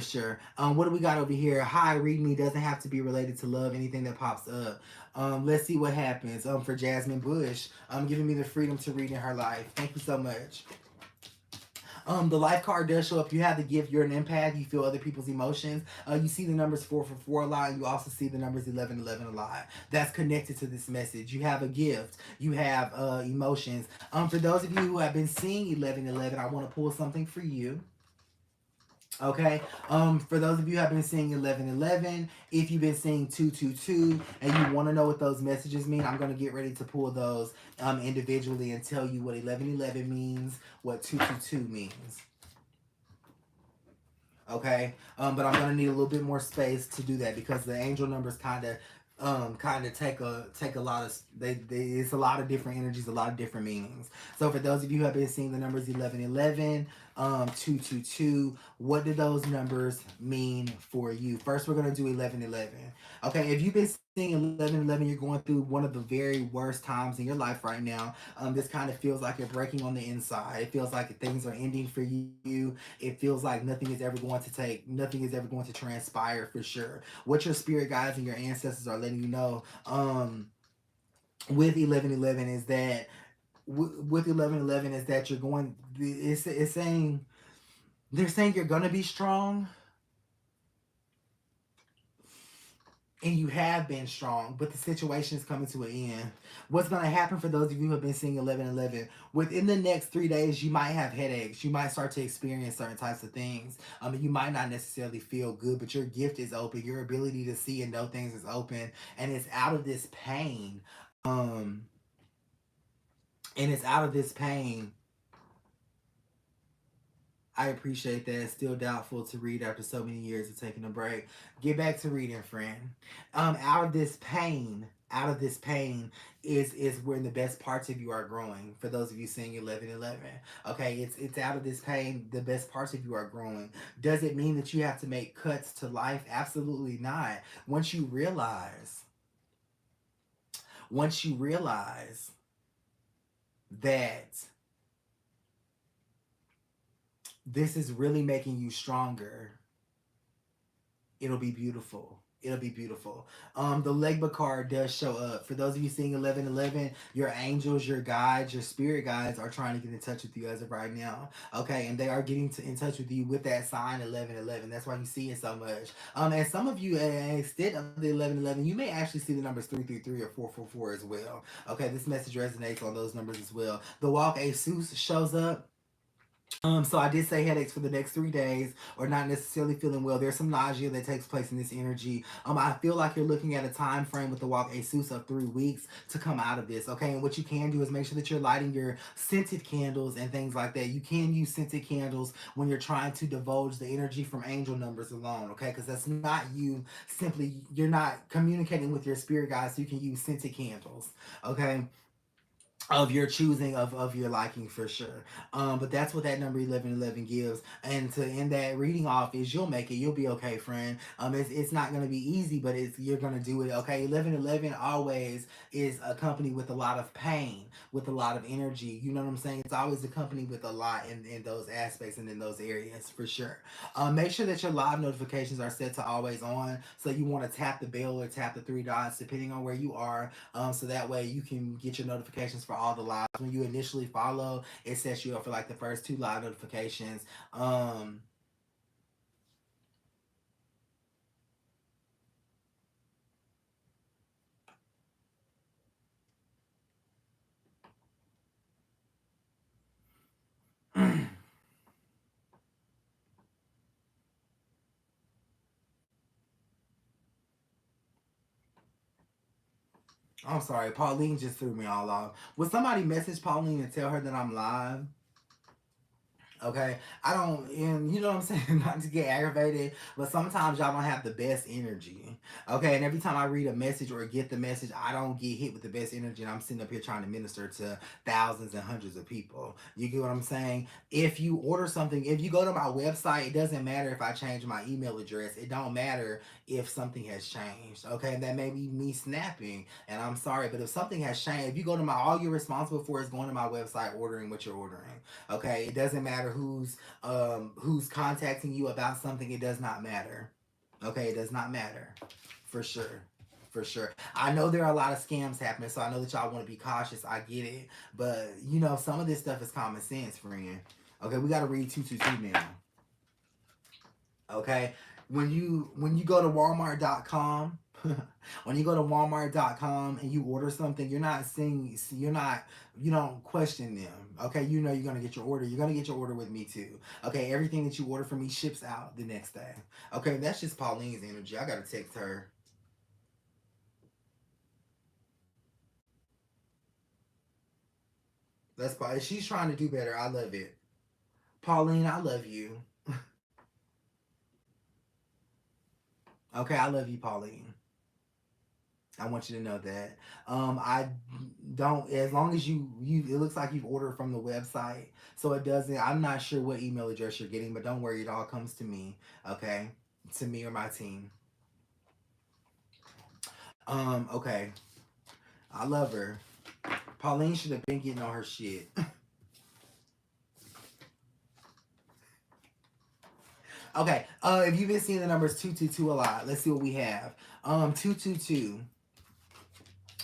sure. What do we got over here? Hi, read me doesn't have to be related to love. Anything that pops up. Let's see what happens. For Jasmine Bush, giving me the freedom to read in her life. Thank you so much. The life card does show up. You have the gift. You're an empath. You feel other people's emotions. You see the numbers 444 a lot. And you also see the numbers 1111 a lot. That's connected to this message. You have a gift. You have emotions. For those of you who have been seeing 1111, I want to pull something for you. Okay. For those of you who have been seeing 1111, if you've been seeing 222 and you want to know what those messages mean, I'm going to get ready to pull those individually and tell you what 1111 means, what 222 means. Okay. But I'm gonna need a little bit more space to do that because the angel numbers kind of take a lot of it's a lot of different energies, a lot of different meanings. So for those of you who have been seeing the numbers 1111, 222, what do those numbers mean for you? First we're gonna do 1111. Okay, if you've been seeing 1111, you're going through one of the very worst times in your life right now. This kind of feels like you're breaking on the inside. It feels like things are ending for you. It feels like nothing is ever going to transpire for sure. What your spirit guides and your ancestors are letting you know with 1111 is that with 1111 is that you're going. It's saying they're saying you're gonna be strong and you have been strong, but the situation is coming to an end. What's going to happen for those of you who have been seeing 1111? Within the next 3 days, you might have headaches. You might start to experience certain types of things. You might not necessarily feel good, but your gift is open. Your ability to see and know things is open, and it's out of this pain. Um, and it's out of this pain. I appreciate that. Still doubtful to read after so many years of taking a break. Get back to reading, friend. Out of this pain, is where the best parts of you are growing. For those of you seeing 1111, okay, it's out of this pain. The best parts of you are growing. Does it mean that you have to make cuts to life? Absolutely not. Once you realize, once you realize that this is really making you stronger, it'll be beautiful. It'll be beautiful. The Legba card does show up. For those of you seeing 1111, your angels, your guides, your spirit guides are trying to get in touch with you as of right now. Okay, and they are getting in touch with you with that sign 1111. That's why you see it so much. And some of you, instead of the 1111, you may actually see the numbers 333 or 444 as well. Okay, this message resonates on those numbers as well. The Walk Asus shows up. So I did say headaches for the next 3 days, or not necessarily feeling well. There's some nausea that takes place in this energy. I feel like you're looking at a time frame with the walk Asus of 3 weeks to come out of this. Okay, and what you can do is make sure that you're lighting your scented candles and things like that. You can use scented candles when you're trying to divulge the energy from angel numbers alone. Okay, because that's not you. Simply, you're not communicating with your spirit guides. So you can use scented candles. Okay, of your choosing, of your liking for sure. But that's what that number 1111 gives. And to end that reading off is you'll make it. You'll be okay, friend. It's not gonna be easy, but you're gonna do it. Okay, 1111 always is accompanied with a lot of pain, with a lot of energy. You know what I'm saying? It's always accompanied with a lot in those aspects and in those areas for sure. Make sure that your live notifications are set to always on. So you want to tap the bell or tap the three dots depending on where you are. So that way you can get your notifications for all the lives. When you initially follow, it sets you up for like the first two live notifications. I'm sorry, Pauline just threw me all off. Would somebody message Pauline and tell her that I'm live? Okay, I don't, and you know what I'm saying, not to get aggravated, but sometimes y'all don't have the best energy. Okay, and every time I read a message or get the message, I don't get hit with the best energy, and I'm sitting up here trying to minister to thousands and hundreds of people. You get what I'm saying? If you order something, if you go to my website, it doesn't matter if I change my email address. It don't matter if something has changed. Okay, that may be me snapping, and I'm sorry, but if something has changed, if you go to my, all you're responsible for is going to my website, ordering what you're ordering. Okay, it doesn't matter who's contacting you about something. It does not matter. Okay, it does not matter, for sure. For sure. I know there are a lot of scams happening, so I know that y'all want to be cautious. I get it. But, you know, some of this stuff is common sense, friend. Okay, we got to read 222 now. Okay, when you go to Walmart.com, when you go to Walmart.com and you order something, you're not seeing, you're not, you don't question them. Okay, you know you're gonna get your order. You're gonna get your order with me too. Okay, everything that you order from me ships out the next day. Okay, that's just Pauline's energy. I gotta text her. That's Paul. She's trying to do better. I love it. Pauline, I love you. Okay, I love you, Pauline. I want you to know that. I don't. As long as you, it looks like you've ordered from the website, so it doesn't. I'm not sure what email address you're getting, but don't worry, it all comes to me. Okay, to me or my team. Okay. I love her. Pauline should have been getting on her shit. Okay. If you've been seeing the numbers 222 a lot, let's see what we have. 222.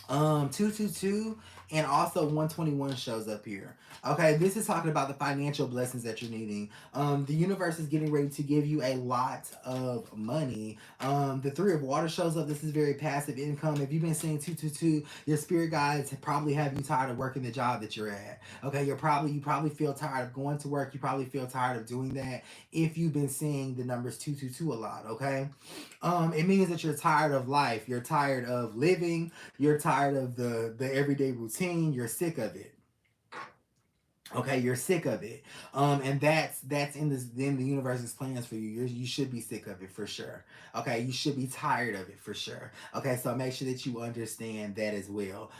222 and also 121 shows up here. Okay, this is talking about the financial blessings that you're needing. The universe is getting ready to give you a lot of money. The three of water shows up. This is very passive income. If you've been seeing 222, your spirit guides probably have you tired of working the job that you're at. Okay, you probably feel tired of going to work. You probably feel tired of doing that if you've been seeing the numbers 222 a lot. Okay, it means that you're tired of life. You're tired of living. You're tired of the everyday routine. You're sick of it. Okay, you're sick of it. And that's in the universe's plans for you. You should be sick of it for sure. Okay, you should be tired of it for sure. Okay, so make sure that you understand that as well.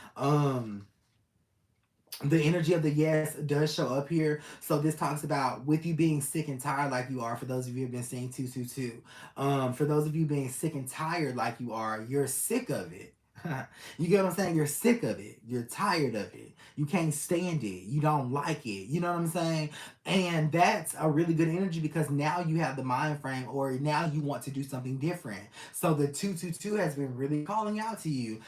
The energy of the yes does show up here. So this talks about with you being sick and tired like you are, for those of you who have been seeing 222. For those of you being sick and tired like you are, you're sick of it. You get what I'm saying? You're sick of it. You're tired of it. You can't stand it. You don't like it. You know what I'm saying? And that's a really good energy because now you have the mind frame or now you want to do something different. So the 222 has been really calling out to you.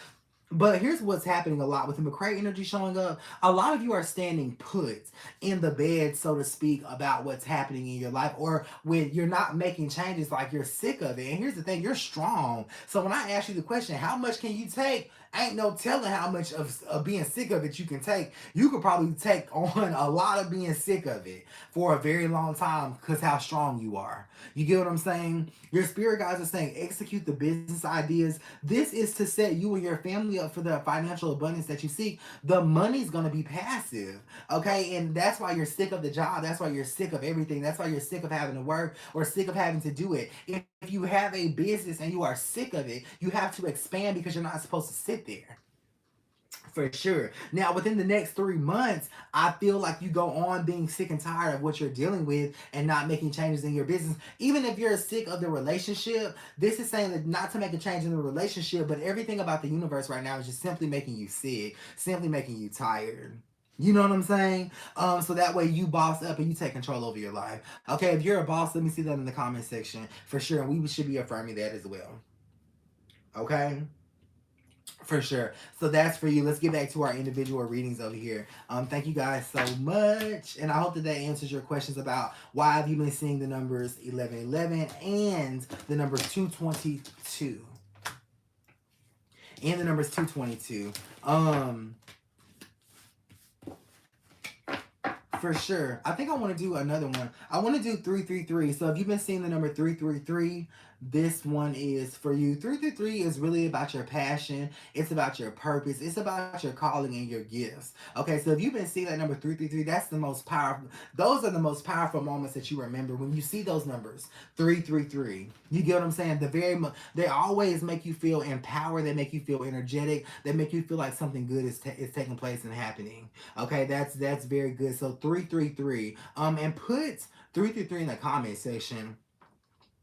But here's what's happening a lot with the McCray energy showing up. A lot of you are standing put in the bed, so to speak, about what's happening in your life, or when you're not making changes, like you're sick of it. And here's the thing, you're strong. So when I ask you the question, how much can you take? Ain't no telling how much of being sick of it you can take. You could probably take on a lot of being sick of it for a very long time because how strong you are. You get what I'm saying? Your spirit guides are saying execute the business ideas. This is to set you and your family up for the financial abundance that you seek. The money's going to be passive. Okay? And that's why you're sick of the job. That's why you're sick of everything. That's why you're sick of having to work or sick of having to do it. If you have a business and you are sick of it, you have to expand because you're not supposed to sit there. For sure. Now, within the next 3 months, I feel like you go on being sick and tired of what you're dealing with and not making changes in your business. Even if you're sick of the relationship, this is saying that not to make a change in the relationship, but everything about the universe right now is just simply making you sick, simply making you tired. You know what I'm saying? So that way you boss up and you take control over your life. Okay, if you're a boss, let me see that in the comment section for sure. And we should be affirming that as well. Okay? For sure. So that's for you. Let's get back to our individual readings over here. Thank you guys so much. And I hope that that answers your questions about why have you been seeing the numbers 1111 and the numbers 222. And the numbers 222. For sure. I think I want to do another one. I want to do 333. So if you've been seeing the number 333, this one is for you. 333 is really about your passion. It's about your purpose. It's about your calling and your gifts. Okay, so if you've been seeing that number 333, that's the most powerful. Those are the most powerful moments that you remember when you see those numbers. 333. You get what I'm saying? They always make you feel empowered. They make you feel energetic. They make you feel like something good is taking place and happening. Okay, that's very good. So 333. And put 333 in the comment section.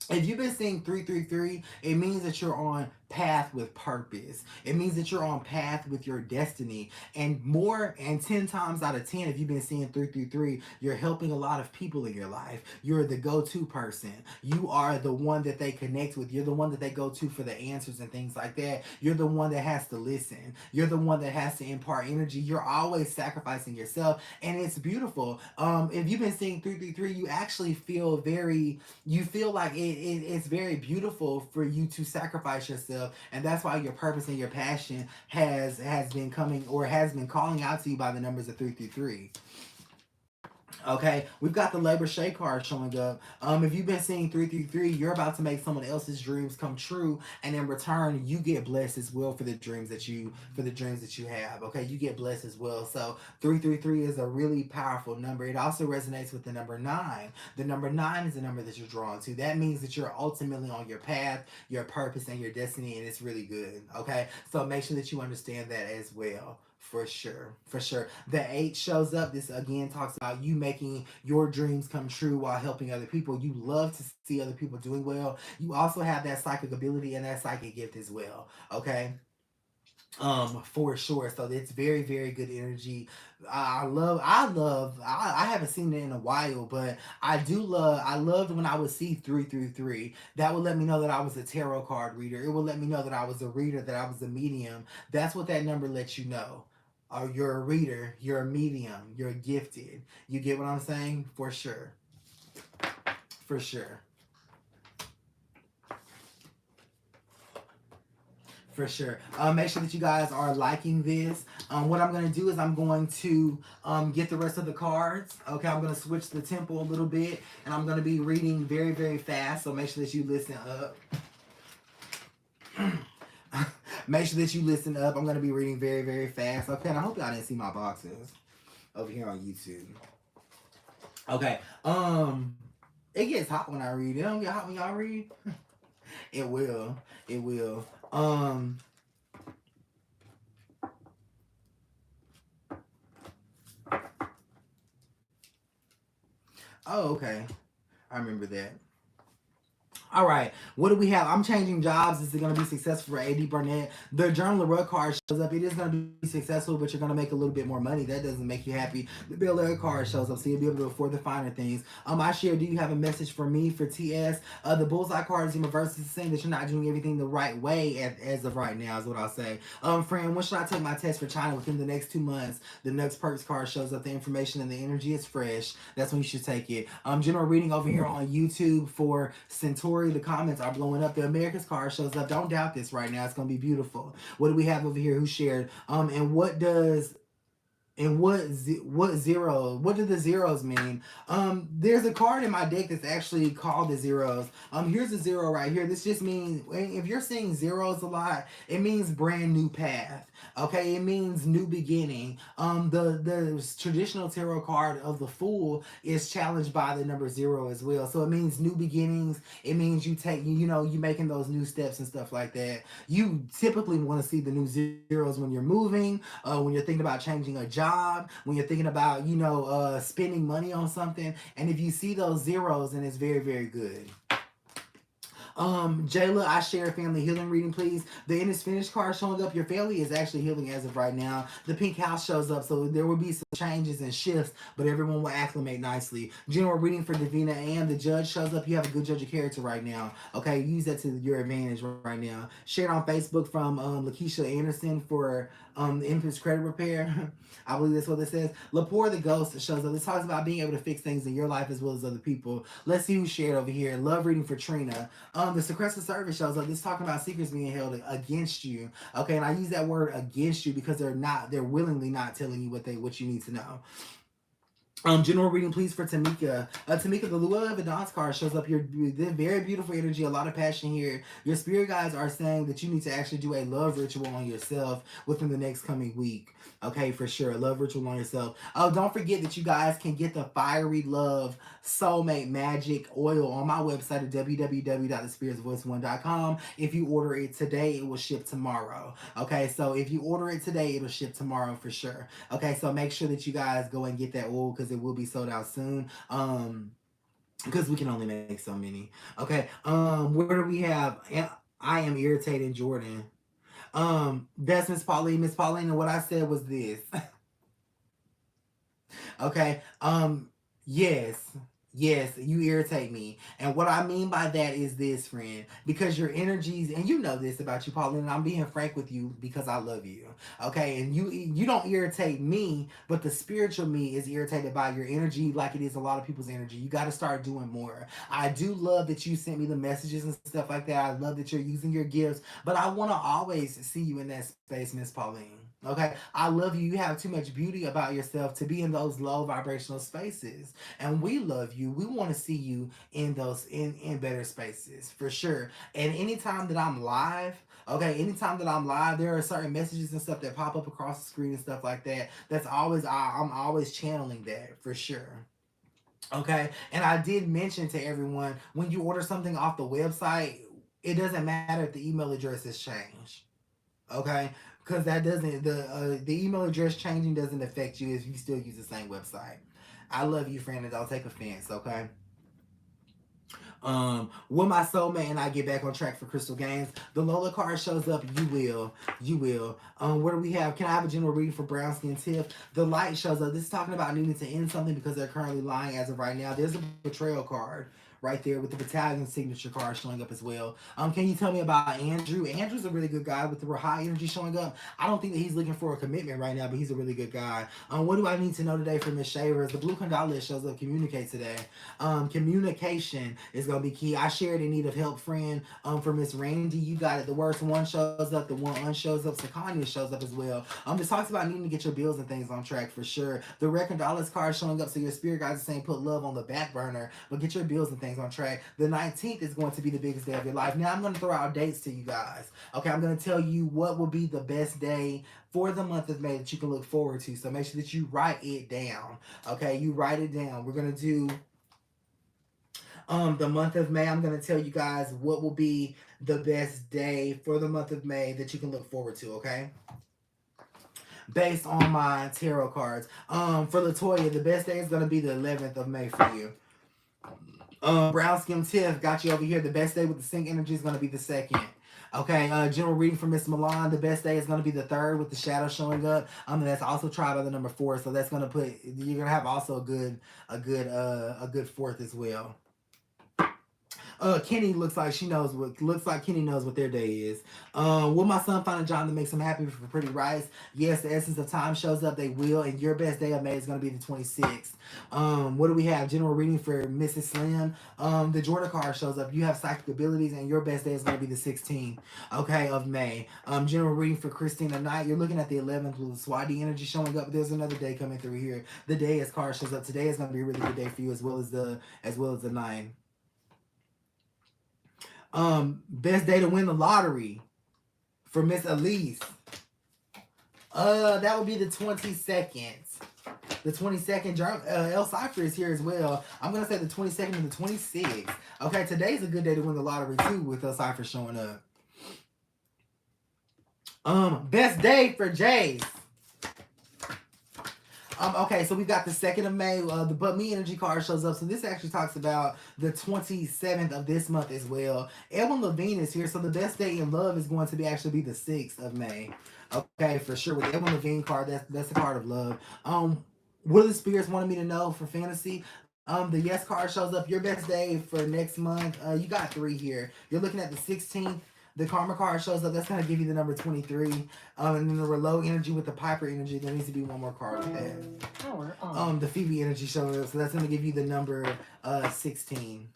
If you've been seeing 333, it means that you're on path with purpose. It means that you're on path with your destiny. And more, and 10 times out of 10, if you've been seeing 333, you're helping a lot of people in your life. You're the go-to person. You are the one that they connect with. You're the one that they go to for the answers and things like that. You're the one that has to listen. You're the one that has to impart energy. You're always sacrificing yourself, and it's beautiful. If you've been seeing 333, you actually feel very, you feel like it's very beautiful for you to sacrifice yourself, and that's why your purpose and your passion has been coming, or has been calling out to you by the numbers of 333. Okay, we've got the Labor Shea card showing up. If you've been seeing 333, you're about to make someone else's dreams come true, and in return, you get blessed as well for the dreams that you have. Okay, you get blessed as well. So 333 is a really powerful number. It also resonates with the number nine. The number nine is the number that you're drawn to. That means that you're ultimately on your path, your purpose, and your destiny, and it's really good. Okay, so make sure that you understand that as well. For sure, for sure. The eight shows up. This again talks about you making your dreams come true while helping other people. You love to see other people doing well. You also have that psychic ability and that psychic gift as well. Okay, for sure. So it's very, very good energy. I haven't seen it in a while, but I loved when I would see 333. That would let me know that I was a tarot card reader. It would let me know that I was a reader, that I was a medium. That's what that number lets you know. You're a reader, you're a medium, you're gifted. You get what I'm saying? For sure. For sure. For sure. Make sure that you guys are liking this. What I'm going to do is I'm going to get the rest of the cards. Okay, I'm going to switch the tempo a little bit, and I'm going to be reading very, very fast. So make sure that you listen up. Make sure that you listen up. I'm going to be reading very, very fast. Okay, and I hope y'all didn't see my boxes over here on YouTube. Okay. It gets hot when I read. It don't get hot when y'all read. It will. It will. Oh, okay. I remember that. All right, what do we have? I'm changing jobs. Is it going to be successful for AD Burnett? The Journal of Rut card shows up. It is going to be successful, but you're going to make a little bit more money. That doesn't make you happy. The Bel Air card shows up, so you'll be able to afford the finer things. I share, do you have a message for me, for TS? The Bullseye card is in reverse. It's saying that you're not doing everything the right way as of right now, is what I'll say. Friend, when should I take my test for China? Within the next 2 months. The Next Perks card shows up. The information and the energy is fresh. That's when you should take it. General reading over here on YouTube for Centauri. The comments are blowing up. The Americas card shows up. Don't doubt this right now. It's going to be beautiful. What do we have over here? Who shared? And what does and what do the zeros mean? There's a card in my deck that's actually called the zeros. Here's a zero right here. This just means, if you're seeing zeros a lot, it means brand new path. Okay, it means new beginning. The traditional tarot card of the Fool is challenged by the number zero as well. So it means new beginnings. It means you making those new steps and stuff like that. You typically want to see the new zeros when you're moving, when you're thinking about changing a job, when you're thinking about spending money on something. And if you see those zeros, then it's very, very good. Jayla, I share a family healing reading, please. The It Is Finished card showing up. Your family is actually healing as of right now. The pink house shows up, so there will be some changes and shifts, but everyone will acclimate nicely. General reading for Davina and the judge shows up. You have a good judge of character right now. Okay, use that to your advantage right now. Shared on Facebook from Lakeisha Anderson for Infant's Credit Repair. I believe that's what it says. Lepore the Ghost shows up. This talks about being able to fix things in your life as well as other people. Let's see who shared over here. Love reading for Trina. The Sequester Service shows up. This is talking about secrets being held against you. Okay, and I use that word against you because they're willingly not telling you what you need to know. General reading, please, for Tamika. Tamika, the Lua of Adon's card shows up. Your very beautiful energy, a lot of passion here. Your spirit guides are saying that you need to actually do a love ritual on yourself within the next coming week. Okay, for sure. A love ritual on yourself. Oh, don't forget that you guys can get the Fiery Love Soulmate Magic Oil on my website at www.thespiritsvoice1.com. If you order it today, it will ship tomorrow. Okay, so if you order it today, it'll ship tomorrow for sure. Okay, so make sure that you guys go and get that oil because it will be sold out soon. Because we can only make so many. Okay, where do we have? I am irritating Jordan. That's Miss Pauline. Miss Pauline, and what I said was this. Okay. Yes. Yes, you irritate me. And what I mean by that is this, friend, because your energies, and you know this about you, Pauline, and I'm being frank with you because I love you. Okay, and you don't irritate me, but the spiritual me is irritated by your energy like it is a lot of people's energy. You got to start doing more. I do love that you sent me the messages and stuff like that. I love that you're using your gifts, but I want to always see you in that space, Miss Pauline. Okay, I love you. You have too much beauty about yourself to be in those low vibrational spaces, and we love you. We want to see you in those in better spaces for sure. And anytime that I'm live, okay, anytime that I'm live, there are certain messages and stuff that pop up across the screen and stuff like that. That's always I'm always channeling that for sure. Okay, and I did mention to everyone when you order something off the website, it doesn't matter if the email address is changed. Okay, because that doesn't the email address changing doesn't affect you if you still use the same website. I love you, friend, and don't take offense. Okay. Will my soulmate and I get back on track for Crystal Games? The Lola card shows up. You will. You will. What do we have? Can I have a general reading for Brown Skin Tiff? The light shows up. This is talking about needing to end something because they're currently lying as of right now. There's a betrayal card right there with the battalion signature card showing up as well. Can you tell me about Andrew? Andrew's a really good guy with the high energy showing up. I don't think that he's looking for a commitment right now, but he's a really good guy. What do I need to know today from Miss Shavers? The blue condolence shows up. Communicate today. Communication is gonna be key. I shared in need of help, friend. For Miss Randy, you got it. The worst one shows up. The one shows up. Sakanya shows up as well. This talks about needing to get your bills and things on track for sure. The red condolence card showing up. So your spirit guides are saying put love on the back burner, but get your bills and things on track. The 19th is going to be the biggest day of your life. Now I'm going to throw out dates to you guys. Okay, I'm going to tell you what will be the best day for the month of May that you can look forward to. So make sure that you write it down. Okay, you write it down. We're going to do the month of May. I'm going to tell you guys what will be the best day for the month of May that you can look forward to, okay? Based on my tarot cards. For Latoya, the best day is going to be the 11th of May for you. Brown Skim Tiff got you over here. The best day with the sync energy is going to be the 2nd. Okay, general reading for Miss Milan. The best day is going to be the 3rd with the shadow showing up. That's also tried by the number 4, so that's going to put you're going to have also a good 4th as well. Kenny looks like Kenny knows what their day is. Will my son find a job that makes him happy for Pretty Rice? Yes, the essence of time shows up. They will, and your best day of May is going to be the 26th. What do we have? General reading for Mrs. Slim. The Jordan card shows up. You have psychic abilities, and your best day is going to be the 16th. Okay, of May. General reading for Christina Knight. You're looking at the 11th with Swati energy showing up. There's another day coming through here. The day as card shows up. Today is going to be a really good day for you as well as the 9. Best day to win the lottery for Miss Elise. That would be the 22nd. The 22nd. El Cypher is here as well. I'm gonna say the 22nd and the 26th. Okay, today's a good day to win the lottery too with El Cypher showing up. Best day for Jace. Okay, so we got the 2nd of May. The But Me energy card shows up. So this actually talks about the 27th of this month as well. Edwin Levine is here. So the best day in love is going to be actually the 6th of May. Okay, for sure. With the Edwin Levine card, that's the card of love. What do the spirits wanted me to know for fantasy? The yes card shows up. Your best day for next month. You got 3 here. You're looking at the 16th. The Karma card shows up. That's going to give you the number 23. And then the Reload energy with the Piper energy. There needs to be one more card with that. Power on. The Phoebe energy showing up. So that's going to give you the number 16.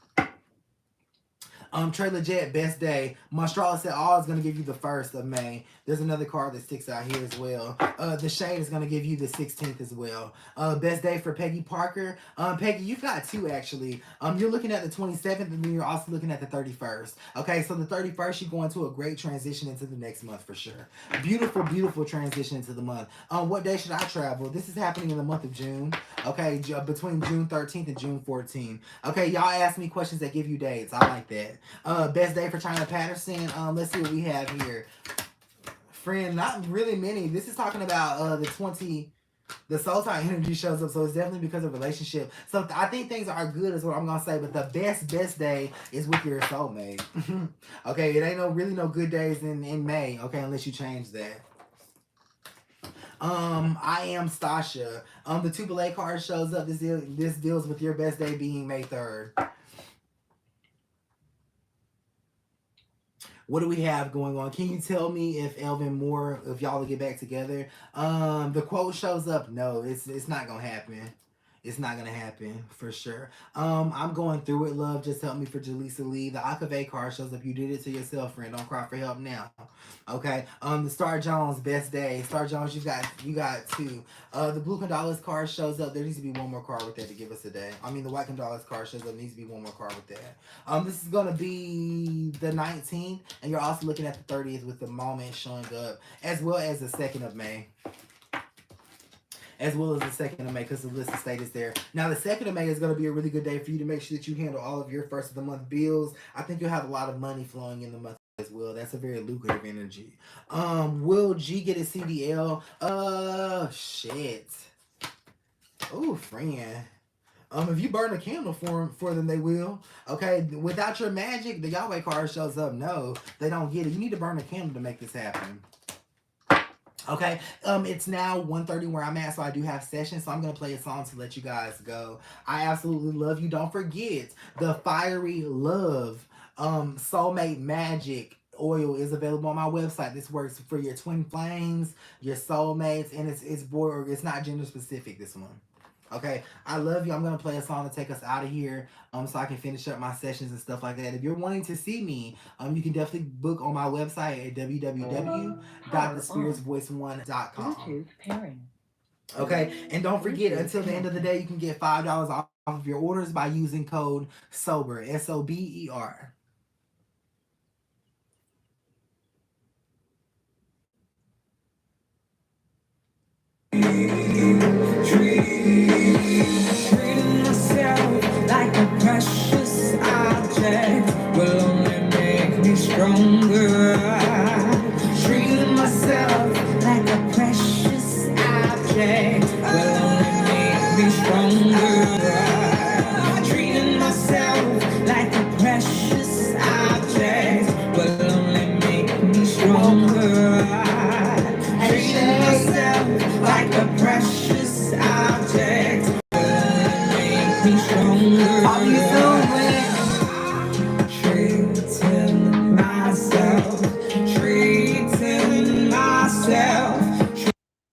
Trey Legit, best day. Monstrala said all is gonna give you the 1st of May. There's another card that sticks out here as well. The Shade is gonna give you the 16th as well. Best day for Peggy Parker. Peggy, you've got two actually. You're looking at the 27th and then you're also looking at the 31st. Okay, so the 31st, you go into a great transition into the next month for sure. Beautiful, beautiful transition into the month. What day should I travel? This is happening in the month of June. Okay, between June 13th and June 14th. Okay, y'all ask me questions that give you dates. I like that. Best day for China Patterson. Let's see what we have here. Friend, not really many. This is talking about the soul tie energy shows up, so it's definitely because of relationship. So I think things are good is what I'm gonna say, but the best day is with your soulmate. Okay, it ain't really no good days in May, okay, unless you change that. I am Stasha. The two belay card shows up. This deals with your best day being May 3rd. What do we have going on? Can you tell me if Elvin Moore, if y'all will get back together? The quote shows up. No, it's not gonna happen. It's not gonna happen for sure. I'm going through it, love. Just help me for Jaleesa Lee. The Akave card shows up. You did it to yourself, friend. Don't cry for help now. Okay. The Star Jones best day. Star Jones, you got two. The Blue Condolas card shows up. There needs to be one more card with that to give us a day. I mean, the White Condolas card shows up. There needs to be one more card with that. This is gonna be the 19th, and you're also looking at the 30th with the moment showing up, as well as the 2nd of May. As well as the 2nd of May, because the list of state is there. Now, the 2nd of May is going to be a really good day for you to make sure that you handle all of your first of the month bills. I think you'll have a lot of money flowing in the month as well. That's a very lucrative energy. Will G get a CDL? Shit. Oh, friend. If you burn a candle for them, they will. Okay, without your magic, the Yahweh card shows up. No, they don't get it. You need to burn a candle to make this happen. Okay, it's now 1:30 where I'm at, so I do have sessions, so I'm going to play a song to let you guys go. I absolutely love you. Don't forget, the Fiery Love Soulmate Magic oil is available on my website. This works for your twin flames, your soulmates, and it's not gender specific, this one. Okay, I love you. I'm going to play a song to take us out of here so I can finish up my sessions and stuff like that. If you're wanting to see me, you can definitely book on my website at www.thespiritsvoice1.com. Bluetooth pairing. Okay, and don't forget, until the end of the day, you can get $5 off of your orders by using code SOBER, SOBER. Treating myself like a precious object will only make me stronger.